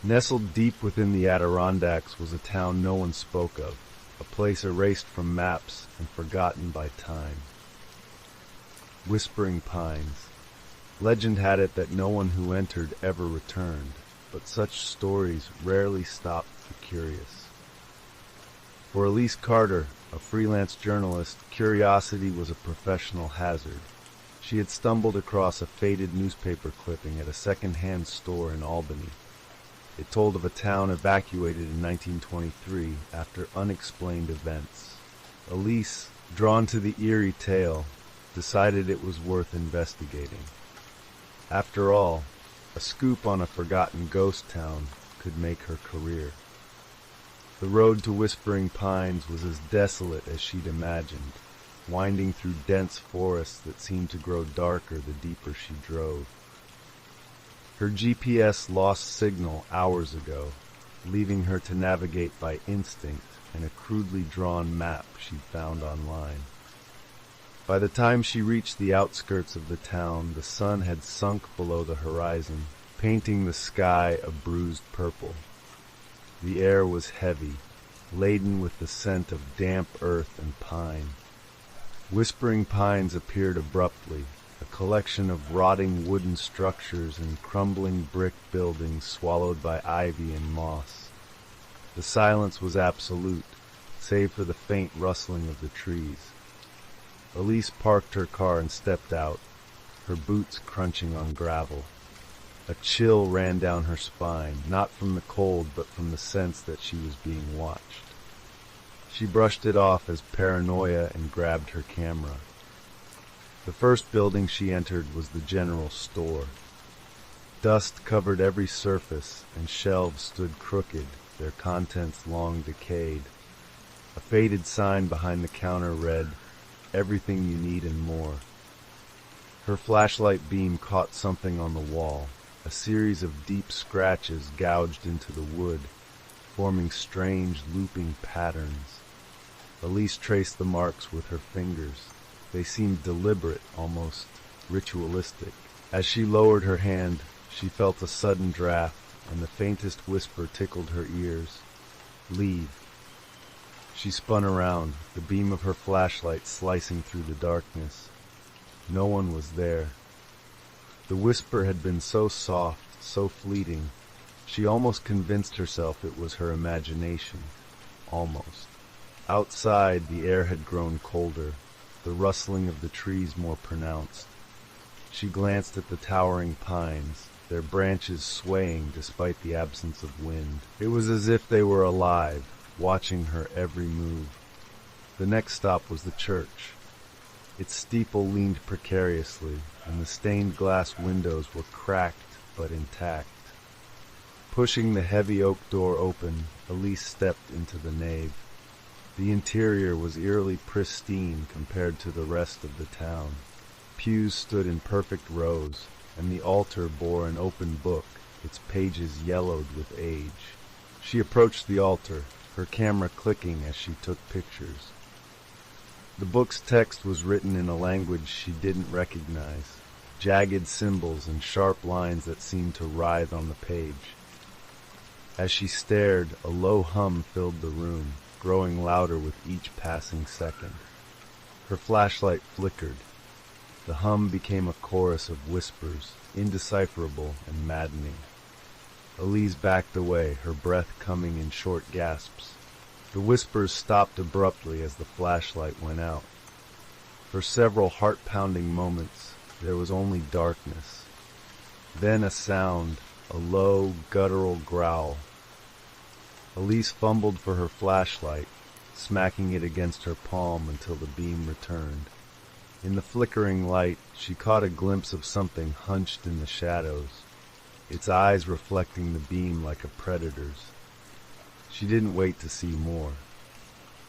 Nestled deep within the Adirondacks was a town no one spoke of, a place erased from maps and forgotten by time. Whispering Pines. Legend had it that no one who entered ever returned, but such stories rarely stopped the curious. For Elise Carter, a freelance journalist, curiosity was a professional hazard. She had stumbled across a faded newspaper clipping at a second-hand store in Albany. It told of a town evacuated in 1923 after unexplained events. Elise, drawn to the eerie tale, decided it was worth investigating. After all, a scoop on a forgotten ghost town could make her career. The road to Whispering Pines was as desolate as she'd imagined, winding through dense forests that seemed to grow darker the deeper she drove. Her GPS lost signal hours ago, leaving her to navigate by instinct and a crudely drawn map she'd found online. By the time she reached the outskirts of the town, the sun had sunk below the horizon, painting the sky a bruised purple. The air was heavy, laden with the scent of damp earth and pine. Whispering Pines appeared abruptly, a collection of rotting wooden structures and crumbling brick buildings swallowed by ivy and moss. The silence was absolute, save for the faint rustling of the trees. Elise parked her car and stepped out, her boots crunching on gravel. A chill ran down her spine, not from the cold but from the sense that she was being watched. She brushed it off as paranoia and grabbed her camera. The first building she entered was the general store. Dust covered every surface, and shelves stood crooked, their contents long decayed. A faded sign behind the counter read, "Everything you need and more." Her flashlight beam caught something on the wall. A series of deep scratches gouged into the wood, forming strange, looping patterns. Elise traced the marks with her fingers. They seemed deliberate, almost ritualistic. As she lowered her hand, she felt a sudden draft, and the faintest whisper tickled her ears. "Leave." She spun around, the beam of her flashlight slicing through the darkness. No one was there. The whisper had been so soft, so fleeting, she almost convinced herself it was her imagination. Almost. Outside, the air had grown colder, the rustling of the trees more pronounced. She glanced at the towering pines, their branches swaying despite the absence of wind. It was as if they were alive, watching her every move. The next stop was the church. Its steeple leaned precariously, and the stained glass windows were cracked but intact. Pushing the heavy oak door open, Elise stepped into the nave. The interior was eerily pristine compared to the rest of the town. Pews stood in perfect rows, and the altar bore an open book, its pages yellowed with age. She approached the altar, her camera clicking as she took pictures. The book's text was written in a language she didn't recognize, jagged symbols and sharp lines that seemed to writhe on the page. As she stared, a low hum filled the room, growing louder with each passing second. Her flashlight flickered. The hum became a chorus of whispers, indecipherable and maddening. Elise backed away, her breath coming in short gasps. The whispers stopped abruptly as the flashlight went out. For several heart-pounding moments, there was only darkness. Then a sound, a low, guttural growl. Elise fumbled for her flashlight, smacking it against her palm until the beam returned. In the flickering light, she caught a glimpse of something hunched in the shadows, its eyes reflecting the beam like a predator's. She didn't wait to see more.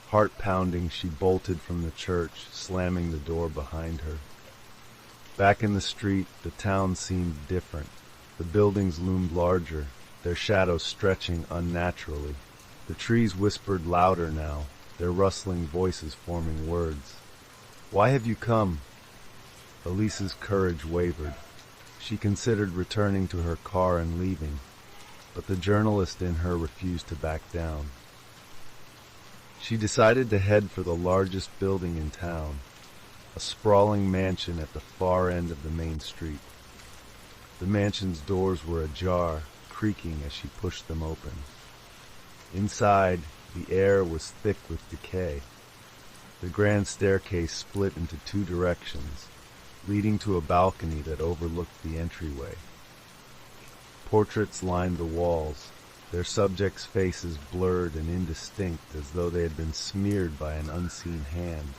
Heart-pounding, she bolted from the church, slamming the door behind her. Back in the street, the town seemed different. The buildings loomed larger, their shadows stretching unnaturally. The trees whispered louder now, their rustling voices forming words. "Why have you come?" Elise's courage wavered. She considered returning to her car and leaving. but the journalist in her refused to back down. She decided to head for the largest building in town, a sprawling mansion at the far end of the main street. The mansion's doors were ajar, creaking as she pushed them open. Inside, the air was thick with decay. The grand staircase split into two directions, leading to a balcony that overlooked the entryway. Portraits lined the walls, their subjects' faces blurred and indistinct as though they had been smeared by an unseen hand.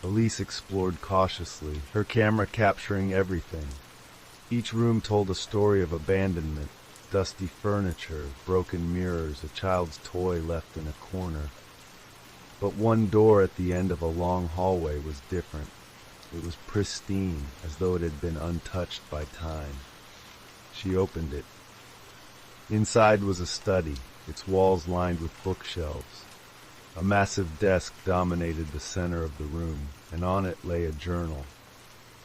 Elise explored cautiously, her camera capturing everything. Each room told a story of abandonment, dusty furniture, broken mirrors, a child's toy left in a corner. But one door at the end of a long hallway was different. It was pristine, as though it had been untouched by time. She opened it. Inside was a study, its walls lined with bookshelves. A massive desk dominated the center of the room, and on it lay a journal.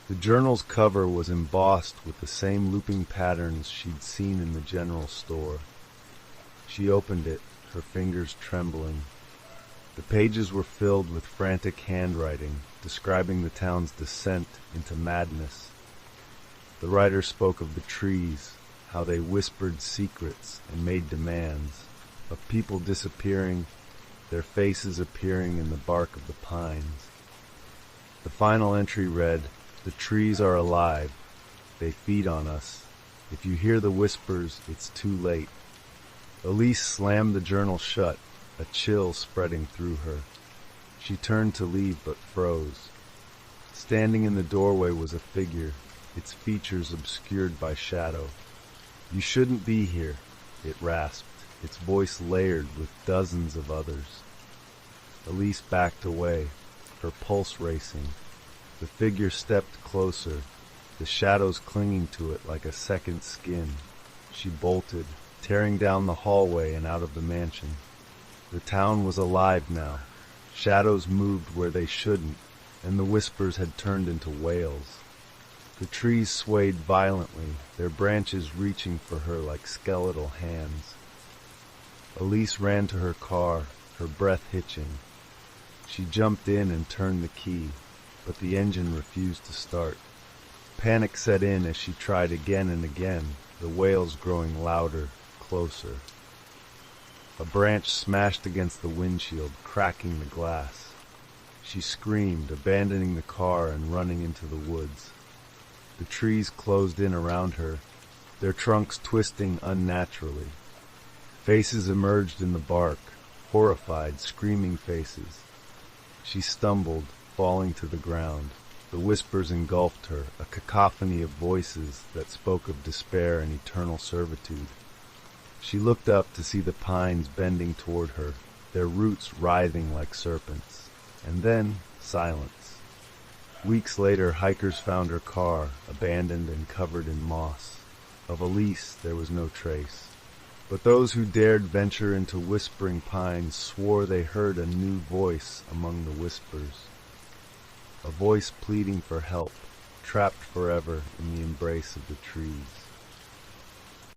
The journal's cover was embossed with the same looping patterns she'd seen in the general store. She opened it, her fingers trembling. The pages were filled with frantic handwriting, describing the town's descent into madness. The writer spoke of the trees, how they whispered secrets and made demands, of people disappearing, their faces appearing in the bark of the pines. The final entry read, "The trees are alive. They feed on us. If you hear the whispers, it's too late." Elise slammed the journal shut, a chill spreading through her. She turned to leave but froze. Standing in the doorway was a figure, its features obscured by shadow. "You shouldn't be here," it rasped, its voice layered with dozens of others. Elise backed away, her pulse racing. The figure stepped closer, the shadows clinging to it like a second skin. She bolted, tearing down the hallway and out of the mansion. The town was alive now. Shadows moved where they shouldn't, and the whispers had turned into wails. The trees swayed violently, their branches reaching for her like skeletal hands. Elise ran to her car, her breath hitching. She jumped in and turned the key, but the engine refused to start. Panic set in as she tried again and again, the wails growing louder, closer. A branch smashed against the windshield, cracking the glass. She screamed, abandoning the car and running into the woods. The trees closed in around her, their trunks twisting unnaturally. Faces emerged in the bark, horrified, screaming faces. She stumbled, falling to the ground. The whispers engulfed her, a cacophony of voices that spoke of despair and eternal servitude. She looked up to see the pines bending toward her, their roots writhing like serpents. And then, silence. Weeks later, hikers found her car, abandoned and covered in moss. Of Elise, there was no trace. But those who dared venture into whispering pines swore they heard a new voice among the whispers. A voice pleading for help, trapped forever in the embrace of the trees.